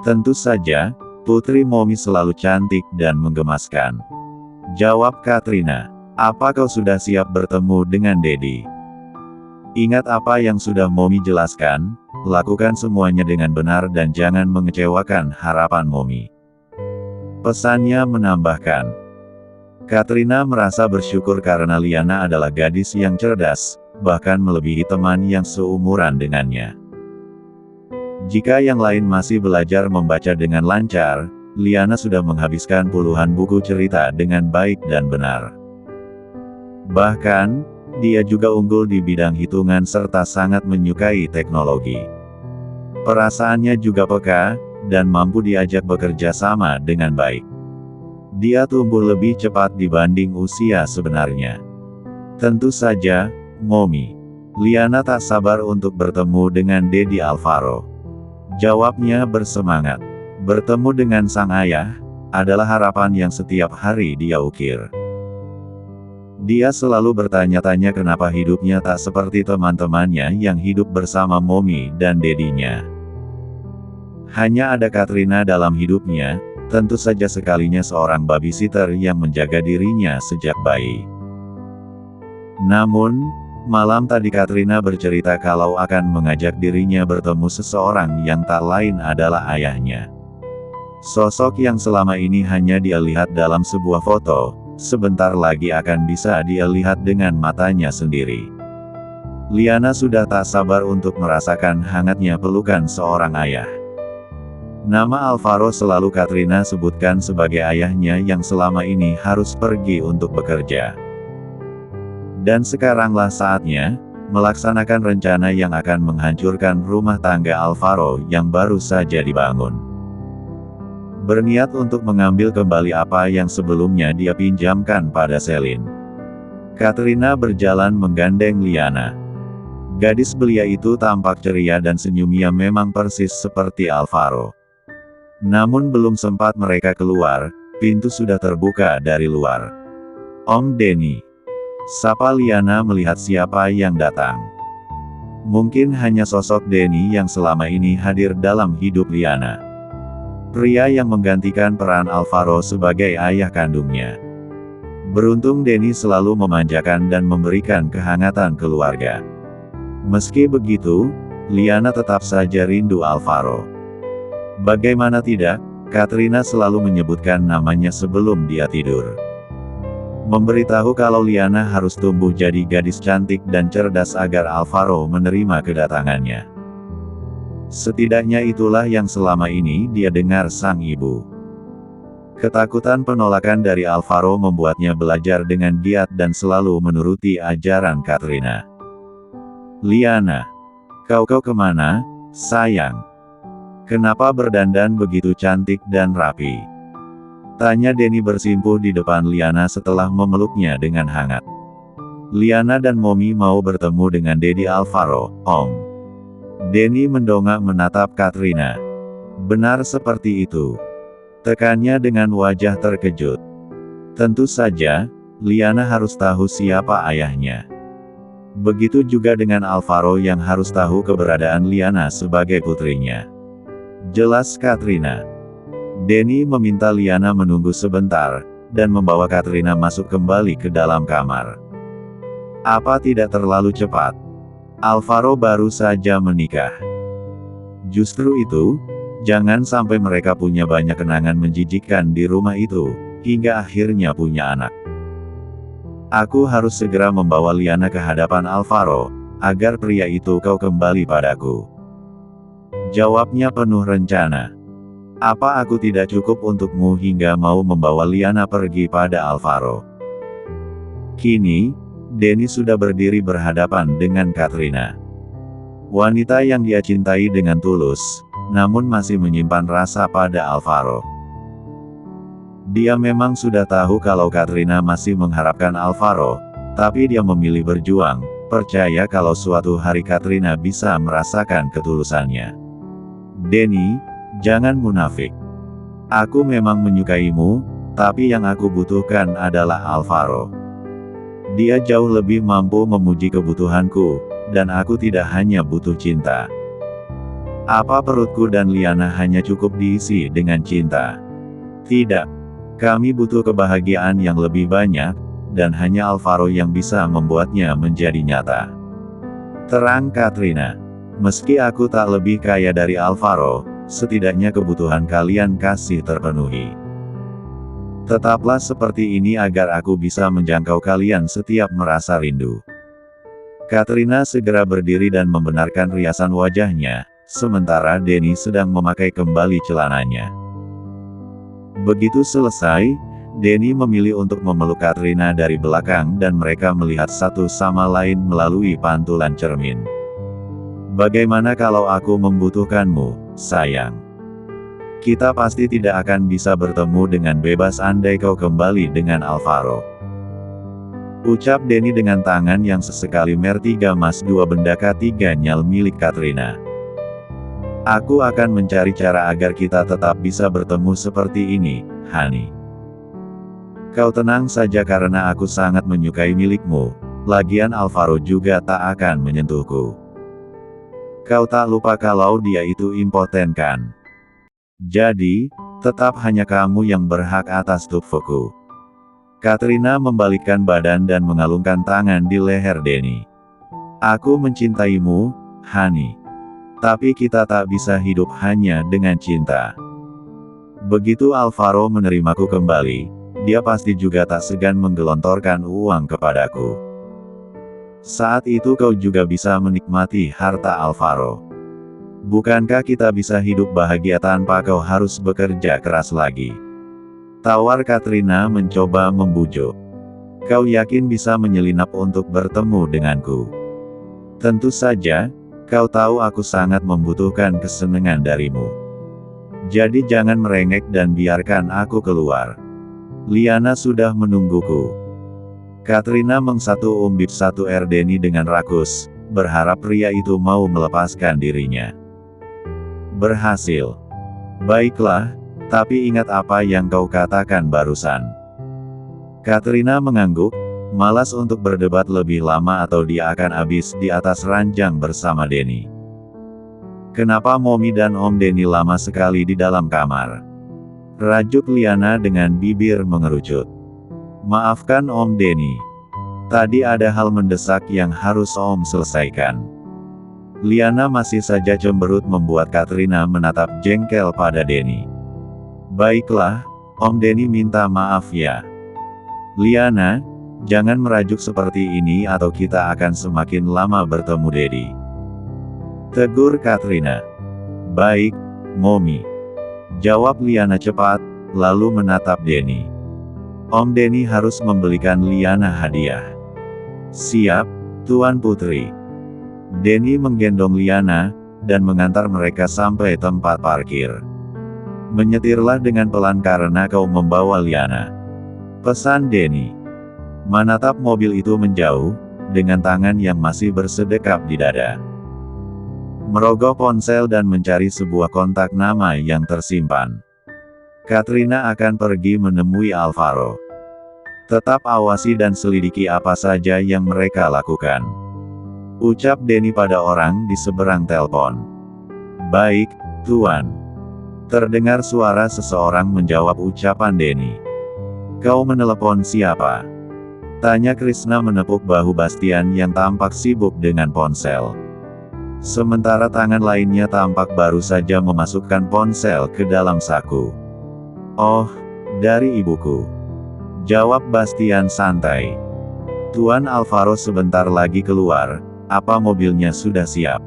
Tentu saja, Putri Momi selalu cantik dan menggemaskan. Jawab Katrina. Apa kau sudah siap bertemu dengan Dedi? Ingat apa yang sudah Momi jelaskan, lakukan semuanya dengan benar dan jangan mengecewakan harapan Momi. Pesannya menambahkan. Katrina merasa bersyukur karena Liana adalah gadis yang cerdas, bahkan melebihi teman yang seumuran dengannya. Jika yang lain masih belajar membaca dengan lancar, Liana sudah menghabiskan puluhan buku cerita dengan baik dan benar. Bahkan, dia juga unggul di bidang hitungan serta sangat menyukai teknologi. Perasaannya juga peka, dan mampu diajak bekerja sama dengan baik. Dia tumbuh lebih cepat dibanding usia sebenarnya. Tentu saja, Momi. Liana tak sabar untuk bertemu dengan Dedi Alvaro. Jawabnya bersemangat. Bertemu dengan sang ayah, adalah harapan yang setiap hari dia ukir. Dia selalu bertanya-tanya kenapa hidupnya tak seperti teman-temannya yang hidup bersama Momi dan Dedinya. Hanya ada Katrina dalam hidupnya, tentu saja sekalinya seorang babysitter yang menjaga dirinya sejak bayi. Namun, malam tadi Katrina bercerita kalau akan mengajak dirinya bertemu seseorang yang tak lain adalah ayahnya. Sosok yang selama ini hanya dia lihat dalam sebuah foto, sebentar lagi akan bisa dia lihat dengan matanya sendiri. Liana sudah tak sabar untuk merasakan hangatnya pelukan seorang ayah. Nama Alvaro selalu Katrina sebutkan sebagai ayahnya yang selama ini harus pergi untuk bekerja. Dan sekaranglah saatnya, melaksanakan rencana yang akan menghancurkan rumah tangga Alvaro yang baru saja dibangun. Berniat untuk mengambil kembali apa yang sebelumnya dia pinjamkan pada Selin. Katrina berjalan menggandeng Liana. Gadis belia itu tampak ceria dan senyumnya memang persis seperti Alvaro. Namun belum sempat mereka keluar, pintu sudah terbuka dari luar. Om Denny. Sapa Liana melihat siapa yang datang. Mungkin hanya sosok Denny yang selama ini hadir dalam hidup Liana. Pria yang menggantikan peran Alvaro sebagai ayah kandungnya. Beruntung Denny selalu memanjakan dan memberikan kehangatan keluarga. Meski begitu, Liana tetap saja rindu Alvaro. Bagaimana tidak, Katrina selalu menyebutkan namanya sebelum dia tidur. Memberitahu kalau Liana harus tumbuh jadi gadis cantik dan cerdas agar Alvaro menerima kedatangannya. Setidaknya itulah yang selama ini dia dengar sang ibu. Ketakutan penolakan dari Alvaro membuatnya belajar dengan giat dan selalu menuruti ajaran Katrina. Liana. Kau kemana, sayang? Kenapa berdandan begitu cantik dan rapi? Tanya Denny bersimpuh di depan Liana setelah memeluknya dengan hangat. Liana dan Momi mau bertemu dengan Dedi Alvaro, Om. Denny mendongak menatap Katrina. Benar seperti itu. Tekannya dengan wajah terkejut. Tentu saja, Liana harus tahu siapa ayahnya. Begitu juga dengan Alvaro yang harus tahu keberadaan Liana sebagai putrinya. Jelas Katrina. Denny meminta Liana menunggu sebentar, dan membawa Katrina masuk kembali ke dalam kamar. Apa tidak terlalu cepat? Alvaro baru saja menikah. Justru itu, jangan sampai mereka punya banyak kenangan menjijikkan di rumah itu, hingga akhirnya punya anak. Aku harus segera membawa Liana ke hadapan Alvaro, agar pria itu kau kembali padaku. Jawabnya penuh rencana. Apa aku tidak cukup untukmu hingga mau membawa Liana pergi pada Alvaro? Kini, Denny sudah berdiri berhadapan dengan Katrina. Wanita yang dia cintai dengan tulus, namun masih menyimpan rasa pada Alvaro. Dia memang sudah tahu kalau Katrina masih mengharapkan Alvaro, tapi dia memilih berjuang, percaya kalau suatu hari Katrina bisa merasakan ketulusannya. Denny, jangan munafik. Aku memang menyukaimu, tapi yang aku butuhkan adalah Alvaro. Dia jauh lebih mampu memuji kebutuhanku, dan aku tidak hanya butuh cinta. Apa perutku dan Liana hanya cukup diisi dengan cinta? Tidak. Kami butuh kebahagiaan yang lebih banyak, dan hanya Alvaro yang bisa membuatnya menjadi nyata. Terang Katrina. Meski aku tak lebih kaya dari Alvaro, setidaknya kebutuhan kalian kasih terpenuhi. Tetaplah seperti ini agar aku bisa menjangkau kalian setiap merasa rindu. Katrina segera berdiri dan membenarkan riasan wajahnya, sementara Denny sedang memakai kembali celananya. Begitu selesai, Denny memilih untuk memeluk Katrina dari belakang dan mereka melihat satu sama lain melalui pantulan cermin. Bagaimana kalau aku membutuhkanmu, sayang? Kita pasti tidak akan bisa bertemu dengan bebas andai kau kembali dengan Alvaro. Ucap Denny dengan tangan yang sesekali Mertiga Mas 2 benda K3 nyal milik Katrina. Aku akan mencari cara agar kita tetap bisa bertemu seperti ini, Hani. Kau tenang saja karena aku sangat menyukai milikmu, lagian Alvaro juga tak akan menyentuhku. Kau tak lupa kalau dia itu impoten kan? Jadi, tetap hanya kamu yang berhak atas tubuhku. Katrina membalikkan badan dan mengalungkan tangan di leher Denny. Aku mencintaimu, Hani. Tapi kita tak bisa hidup hanya dengan cinta. Begitu Alvaro menerimaku kembali, dia pasti juga tak segan menggelontorkan uang kepadaku. Saat itu kau juga bisa menikmati harta Alvaro. Bukankah kita bisa hidup bahagia tanpa kau harus bekerja keras lagi? Tawar Katrina mencoba membujuk. Kau yakin bisa menyelinap untuk bertemu denganku? Tentu saja. Kau tahu aku sangat membutuhkan kesenangan darimu. Jadi jangan merengek dan biarkan aku keluar. Liana sudah menungguku. Katrina mengsatu umbip satu Denny dengan rakus, berharap pria itu mau melepaskan dirinya. Berhasil. Baiklah, tapi ingat apa yang kau katakan barusan. Katrina mengangguk. Malas untuk berdebat lebih lama atau dia akan habis di atas ranjang bersama Denny. Kenapa Momi dan Om Denny lama sekali di dalam kamar? Rajuk Liana dengan bibir mengerucut. Maafkan Om Denny. Tadi ada hal mendesak yang harus Om selesaikan. Liana masih saja cemberut membuat Katrina menatap jengkel pada Denny. Baiklah, Om Denny minta maaf ya. Liana, jangan merajuk seperti ini atau kita akan semakin lama bertemu Dedi. Tegur Katrina. Baik, Momi. Jawab Liana cepat, lalu menatap Denny. Om Denny harus membelikan Liana hadiah. Siap, Tuan Putri. Denny menggendong Liana, dan mengantar mereka sampai tempat parkir. Menyetirlah dengan pelan karena kau membawa Liana. Pesan Denny. Menatap mobil itu menjauh, dengan tangan yang masih bersedekap di dada. Merogoh ponsel dan mencari sebuah kontak nama yang tersimpan. Katrina akan pergi menemui Alvaro. Tetap awasi dan selidiki apa saja yang mereka lakukan. Ucap Denny pada orang di seberang telepon. Baik, Tuan. Terdengar suara seseorang menjawab ucapan Denny. Kau menelepon siapa? Tanya Krishna menepuk bahu Bastian yang tampak sibuk dengan ponsel. Sementara tangan lainnya tampak baru saja memasukkan ponsel ke dalam saku. Oh, dari ibuku. Jawab Bastian santai. Tuan Alvaro sebentar lagi keluar, apa mobilnya sudah siap?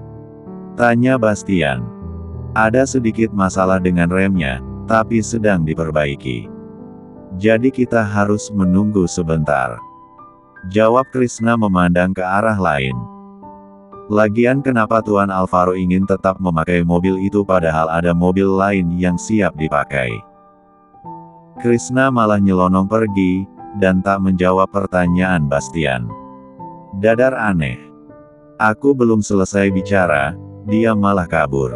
Tanya Bastian. Ada sedikit masalah dengan remnya, tapi sedang diperbaiki. Jadi kita harus menunggu sebentar. Jawab Krishna memandang ke arah lain. Lagian kenapa Tuan Alvaro ingin tetap memakai mobil itu padahal ada mobil lain yang siap dipakai? Krishna malah nyelonong pergi, dan tak menjawab pertanyaan Bastian. Dadar aneh. Aku belum selesai bicara, dia malah kabur.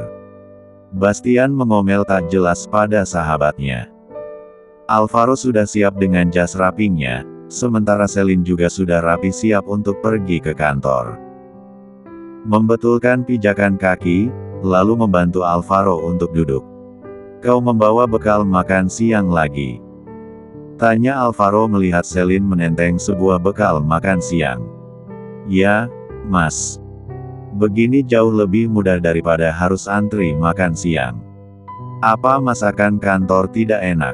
Bastian mengomel tak jelas pada sahabatnya. Alvaro sudah siap dengan jas rapinya. Sementara Selin juga sudah rapi siap untuk pergi ke kantor. Membetulkan pijakan kaki, lalu membantu Alvaro untuk duduk. "Kau membawa bekal makan siang lagi?" tanya Alvaro melihat Celine menenteng sebuah bekal makan siang. "Ya, Mas. Begini jauh lebih mudah daripada harus antri makan siang." "Apa masakan kantor tidak enak?"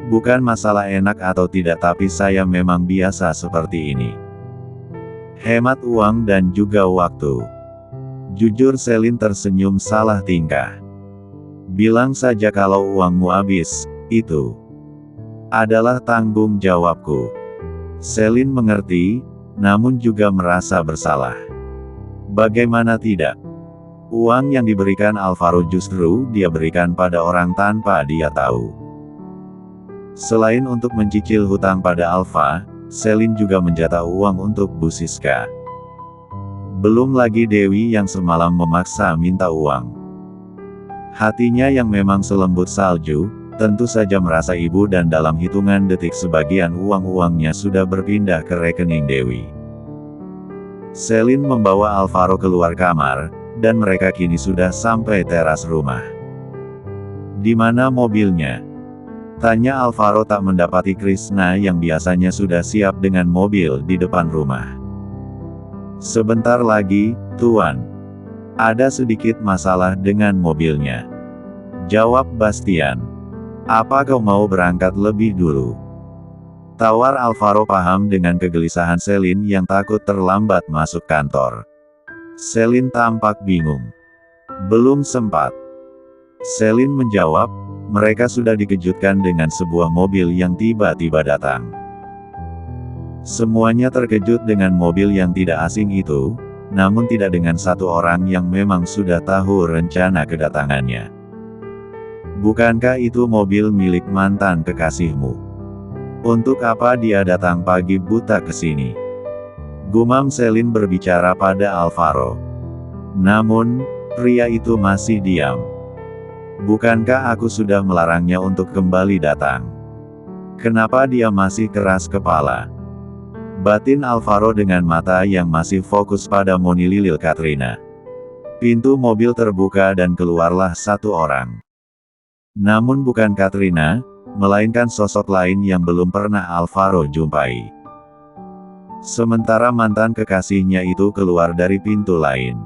Bukan masalah enak atau tidak, tapi saya memang biasa seperti ini. Hemat uang dan juga waktu." Jujur Celine tersenyum salah tingkah. "Bilang saja kalau uangmu habis, itu adalah tanggung jawabku." Celine mengerti, namun juga merasa bersalah. Bagaimana tidak? Uang yang diberikan Alvaro justru dia berikan pada orang tanpa dia tahu. Selain untuk mencicil hutang pada Alva, Celine juga menjatah uang untuk Bu Siska. Belum lagi Dewi yang semalam memaksa minta uang. Hatinya yang memang selembut salju, tentu saja merasa ibu, dan dalam hitungan detik sebagian uang-uangnya sudah berpindah ke rekening Dewi. Celine membawa Alvaro keluar kamar, dan mereka kini sudah sampai teras rumah. "Di mana mobilnya?" tanya Alvaro tak mendapati Krishna yang biasanya sudah siap dengan mobil di depan rumah. "Sebentar lagi, Tuan. Ada sedikit masalah dengan mobilnya," jawab Bastian. "Apa kau mau berangkat lebih dulu?" tawar Alvaro, paham dengan kegelisahan Celine yang takut terlambat masuk kantor. Celine tampak bingung. "Belum sempat," Celine menjawab. Mereka sudah dikejutkan dengan sebuah mobil yang tiba-tiba datang. Semuanya terkejut dengan mobil yang tidak asing itu, namun tidak dengan satu orang yang memang sudah tahu rencana kedatangannya. "Bukankah itu mobil milik mantan kekasihmu? Untuk apa dia datang pagi buta ke sini?" gumam Celine berbicara pada Alvaro. Namun, pria itu masih diam. "Bukankah aku sudah melarangnya untuk kembali datang? Kenapa dia masih keras kepala?" batin Alvaro dengan mata yang masih fokus pada Moni Lilil Katrina. Pintu mobil terbuka dan keluarlah satu orang. Namun bukan Katrina, melainkan sosok lain yang belum pernah Alvaro jumpai. Sementara mantan kekasihnya itu keluar dari pintu lain.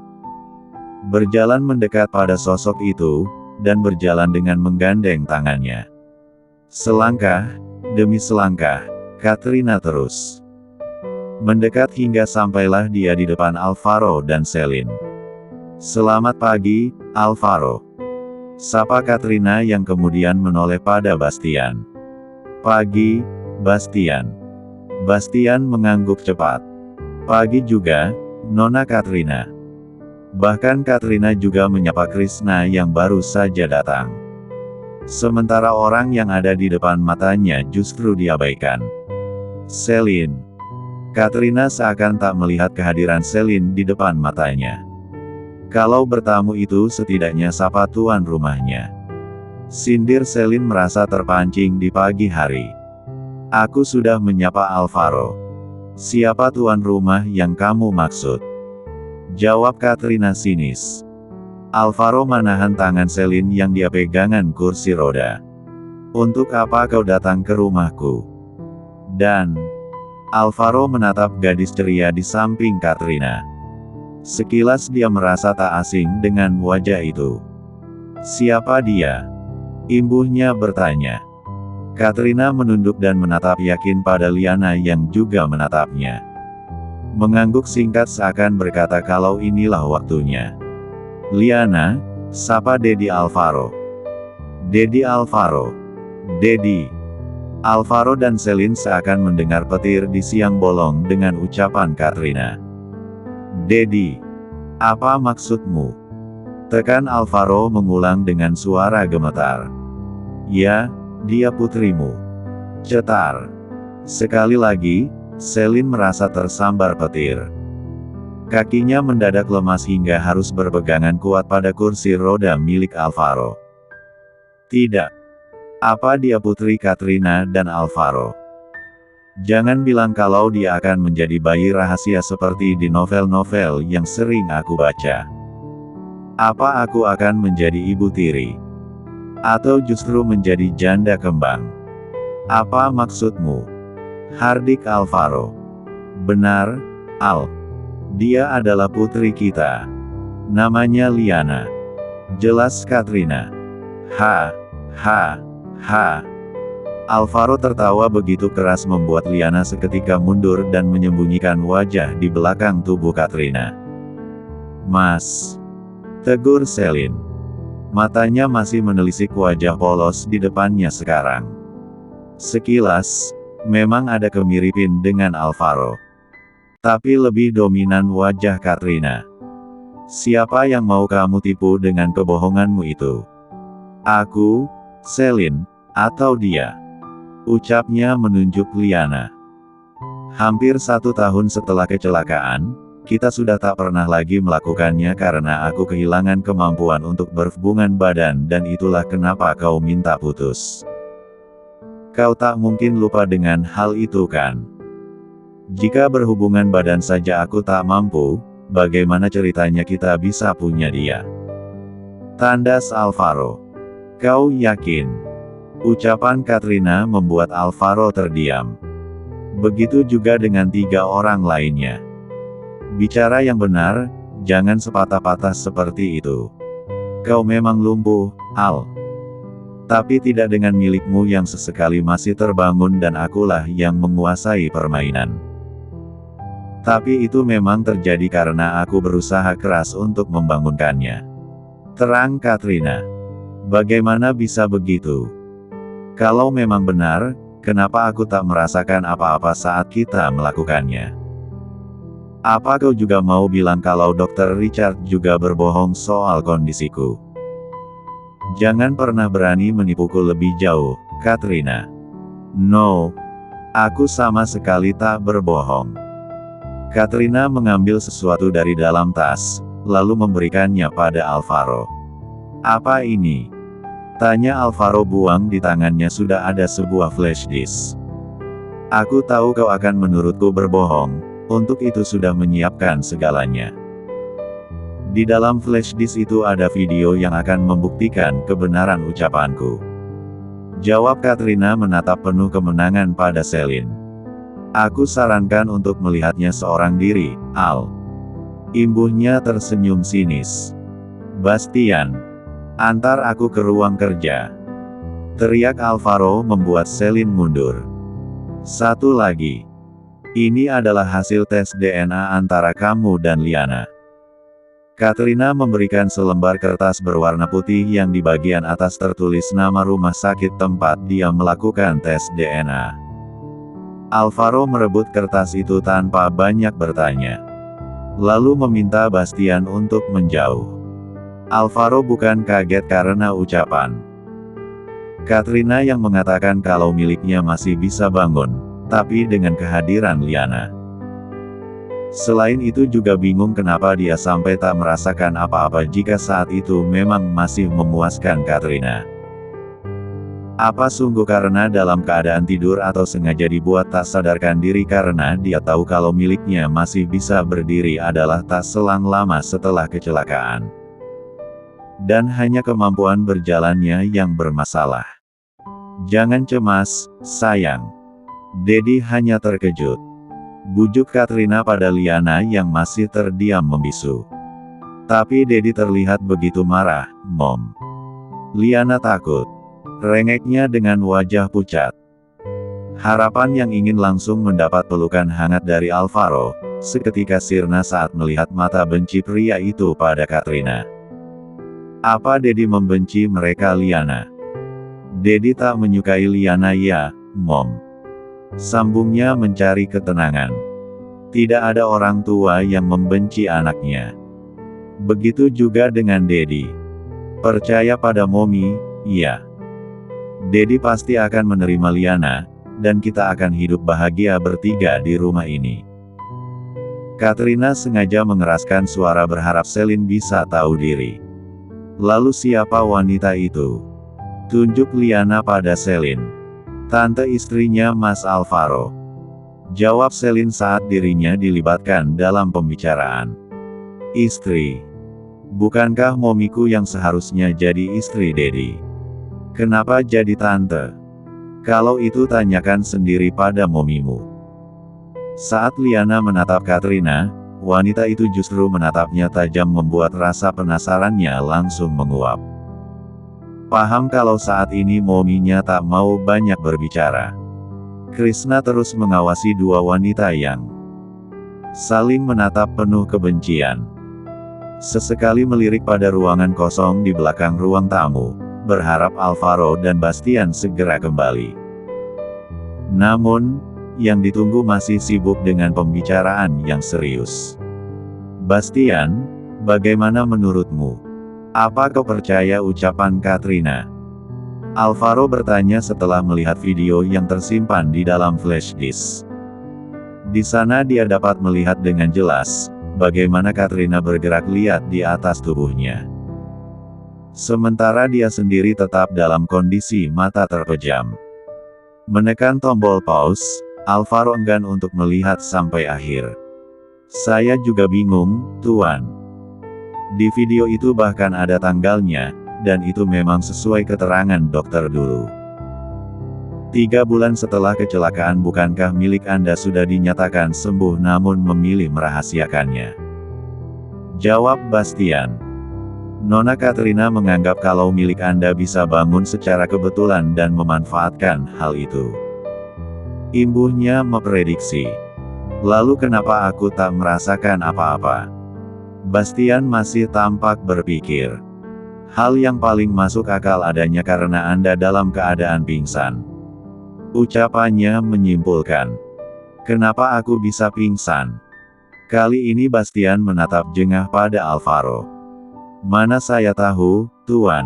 Berjalan mendekat pada sosok itu, dan berjalan dengan menggandeng tangannya. Selangkah demi selangkah, Katrina terus mendekat hingga sampailah dia di depan Alvaro dan Celine. "Selamat pagi, Alvaro," sapa Katrina yang kemudian menoleh pada Bastian. "Pagi, Bastian." Bastian mengangguk cepat. "Pagi juga, Nona Katrina." Bahkan Katrina juga menyapa Krishna yang baru saja datang. Sementara orang yang ada di depan matanya justru diabaikan. "Celine." Katrina seakan tak melihat kehadiran Celine di depan matanya. Kalau bertamu itu setidaknya sapa tuan rumahnya. Sindir Celine merasa terpancing di pagi hari. "Aku sudah menyapa Alvaro. Siapa tuan rumah yang kamu maksud?" jawab Katrina sinis. Alvaro menahan tangan Celine yang dia pegangan kursi roda. "Untuk apa kau datang ke rumahku?" Dan Alvaro menatap gadis ceria di samping Katrina. Sekilas dia merasa tak asing dengan wajah itu. "Siapa dia?" imbuhnya bertanya. Katrina menunduk dan menatap yakin pada Liana yang juga menatapnya. Mengangguk singkat seakan berkata kalau inilah waktunya. "Liana," sapa Dedi Alvaro. "Dedi Alvaro." "Dedi." Alvaro dan Celine seakan mendengar petir di siang bolong dengan ucapan Katrina. "Dedi, apa maksudmu?" tekan Alvaro mengulang dengan suara gemetar. "Ya, dia putrimu." cetar. Sekali lagi, Celine merasa tersambar petir. Kakinya mendadak lemas hingga harus berpegangan kuat pada kursi roda milik Alvaro. "Tidak. Apa dia putri Katrina dan Alvaro? Jangan bilang kalau dia akan menjadi bayi rahasia seperti di novel-novel yang sering aku baca." Apa aku akan menjadi ibu tiri? Atau justru menjadi janda kembang? Apa maksudmu? Hardik Alvaro. Benar, Al. Dia adalah putri kita. Namanya Liana. Jelas Katrina. Ha, ha, ha. Alvaro tertawa begitu keras membuat Liana seketika mundur dan menyembunyikan wajah di belakang tubuh Katrina. Mas, tegur Selin. Matanya masih menelisik wajah polos di depannya sekarang. Sekilas, memang ada kemiripan dengan Alvaro. Tapi lebih dominan wajah Katrina. Siapa yang mau kamu tipu dengan kebohonganmu itu? Aku, Selin, atau dia? Ucapnya menunjuk Liana. Hampir 1 tahun setelah kecelakaan, kita sudah tak pernah lagi melakukannya karena aku kehilangan kemampuan untuk berhubungan badan dan itulah kenapa kau minta putus. Kau tak mungkin lupa dengan hal itu kan? Jika berhubungan badan saja aku tak mampu, bagaimana ceritanya kita bisa punya dia? Tandas Alvaro. Kau yakin? Ucapan Katrina membuat Alvaro terdiam. Begitu juga dengan 3 orang lainnya. Bicara yang benar, jangan sepatah-patah seperti itu. Kau memang lumpuh, Al. Tapi tidak dengan milikmu yang sesekali masih terbangun dan akulah yang menguasai permainan. Tapi itu memang terjadi karena aku berusaha keras untuk membangunkannya. Terang Katrina. Bagaimana bisa begitu? Kalau memang benar, kenapa aku tak merasakan apa-apa saat kita melakukannya? Apa kau juga mau bilang kalau Dr. Richard juga berbohong soal kondisiku? Jangan pernah berani menipuku lebih jauh, Katrina. No, aku sama sekali tak berbohong. Katrina mengambil sesuatu dari dalam tas, lalu memberikannya pada Alvaro. Apa ini? Tanya Alvaro. Buang di tangannya sudah ada sebuah flash disk. Aku tahu kau akan menurutku berbohong, untuk itu sudah menyiapkan segalanya. Di dalam flash disk itu ada video yang akan membuktikan kebenaran ucapanku. Jawab Katrina menatap penuh kemenangan pada Selin. Aku sarankan untuk melihatnya seorang diri, Al. Imbuhnya tersenyum sinis. Bastian. Antar aku ke ruang kerja. Teriak Alvaro membuat Selin mundur. Satu lagi. Ini adalah hasil tes DNA antara kamu dan Liana. Katrina memberikan selembar kertas berwarna putih yang di bagian atas tertulis nama rumah sakit tempat dia melakukan tes DNA. Alvaro merebut kertas itu tanpa banyak bertanya. Lalu meminta Bastian untuk menjauh. Alvaro bukan kaget karena ucapan Katrina yang mengatakan kalau miliknya masih bisa bangun, tapi dengan kehadiran Liana. Selain itu juga bingung kenapa dia sampai tak merasakan apa-apa jika saat itu memang masih memuaskan Katrina. Apa sungguh karena dalam keadaan tidur atau sengaja dibuat tak sadarkan diri karena dia tahu kalau miliknya masih bisa berdiri adalah tak selang lama setelah kecelakaan. Dan hanya kemampuan berjalannya yang bermasalah. Jangan cemas, sayang. Dedi hanya terkejut. Bujuk Katrina pada Liana yang masih terdiam membisu. Tapi Dedi terlihat begitu marah, Mom. Liana takut. Rengeknya dengan wajah pucat. Harapan yang ingin langsung mendapat pelukan hangat dari Alvaro, seketika sirna saat melihat mata benci pria itu pada Katrina. Apa Dedi membenci mereka Liana? Dedi tak menyukai Liana ya, Mom. Sambungnya mencari ketenangan. Tidak ada orang tua yang membenci anaknya. Begitu juga dengan Dedi. Percaya pada Mommy, ya. Dedi pasti akan menerima Liana, dan kita akan hidup bahagia bertiga di rumah ini. Katrina sengaja mengeraskan suara berharap Selin bisa tahu diri. Lalu siapa wanita itu? Tunjuk Liana pada Selin. Tante istrinya Mas Alvaro. Jawab Selin saat dirinya dilibatkan dalam pembicaraan. Istri. Bukankah momiku yang seharusnya jadi istri Dedi? Kenapa jadi tante? Kalau itu tanyakan sendiri pada momimu. Saat Liana menatap Katrina, wanita itu justru menatapnya tajam membuat rasa penasarannya langsung menguap. Paham kalau saat ini mominya tak mau banyak berbicara. Krishna terus mengawasi dua wanita yang saling menatap penuh kebencian. Sesekali melirik pada ruangan kosong di belakang ruang tamu, berharap Alvaro dan Bastian segera kembali. Namun, yang ditunggu masih sibuk dengan pembicaraan yang serius. Bastian, bagaimana menurutmu? Apa kau percaya ucapan Katrina? Alvaro bertanya setelah melihat video yang tersimpan di dalam flash disk. Di sana dia dapat melihat dengan jelas bagaimana Katrina bergerak liat di atas tubuhnya. Sementara dia sendiri tetap dalam kondisi mata terpejam. Menekan tombol pause, Alvaro enggan untuk melihat sampai akhir. Saya juga bingung, Tuan. Di video itu bahkan ada tanggalnya, dan itu memang sesuai keterangan dokter dulu. 3 bulan setelah kecelakaan bukankah milik Anda sudah dinyatakan sembuh namun memilih merahasiakannya? Jawab Bastian. Nona Katrina menganggap kalau milik Anda bisa bangun secara kebetulan dan memanfaatkan hal itu. Imbuhnya memprediksi. Lalu kenapa aku tak merasakan apa-apa? Bastian masih tampak berpikir. Hal yang paling masuk akal adanya karena Anda dalam keadaan pingsan. Ucapannya menyimpulkan. Kenapa aku bisa pingsan? Kali ini Bastian menatap jengah pada Alvaro. Mana saya tahu, Tuan.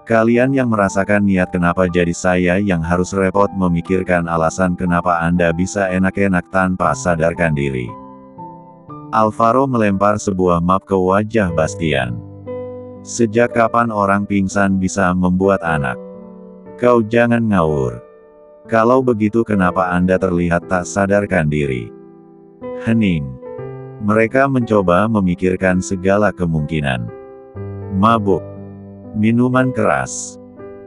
Kalian yang merasakan niat kenapa jadi saya yang harus repot memikirkan alasan kenapa Anda bisa enak-enak tanpa sadarkan diri. Alvaro melempar sebuah map ke wajah Bastian. Sejak kapan orang pingsan bisa membuat anak? Kau jangan ngawur. Kalau begitu kenapa Anda terlihat tak sadarkan diri? Hening. Mereka mencoba memikirkan segala kemungkinan. Mabuk. Minuman keras.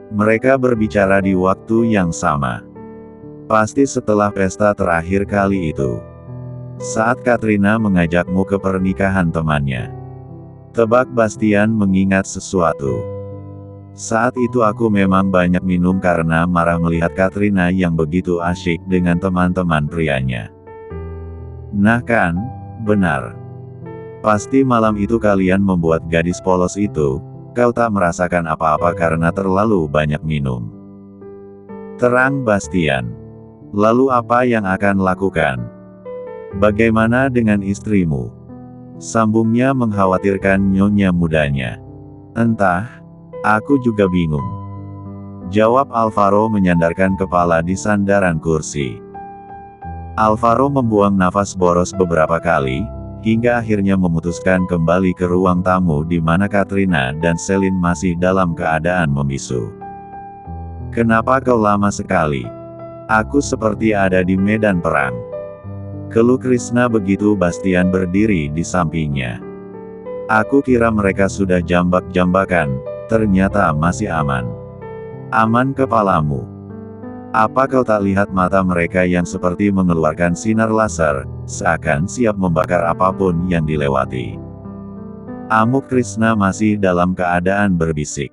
Mereka berbicara di waktu yang sama. Pasti setelah pesta terakhir kali itu. Saat Katrina mengajakmu ke pernikahan temannya. Tebak Bastian mengingat sesuatu. Saat itu aku memang banyak minum karena marah melihat Katrina yang begitu asyik dengan teman-teman prianya. Nah kan, benar. Pasti malam itu kalian membuat gadis polos itu, kau tak merasakan apa-apa karena terlalu banyak minum. Terang Bastian. Lalu apa yang akan lakukan? Bagaimana dengan istrimu? Sambungnya mengkhawatirkan nyonya mudanya. Entah. Aku juga bingung. Jawab Alvaro menyandarkan kepala di sandaran kursi. Alvaro membuang nafas boros beberapa kali, hingga akhirnya memutuskan kembali ke ruang tamu di mana Katrina dan Selin masih dalam keadaan membisu. Kenapa kau lama sekali? Aku seperti ada di medan perang. Keluh Krishna begitu Bastian berdiri di sampingnya. Aku kira mereka sudah jambak-jambakan. Ternyata masih aman. Aman kepalamu. Apa kau tak lihat mata mereka yang seperti mengeluarkan sinar laser, seakan siap membakar apapun yang dilewati? Amuk Krishna masih dalam keadaan berbisik.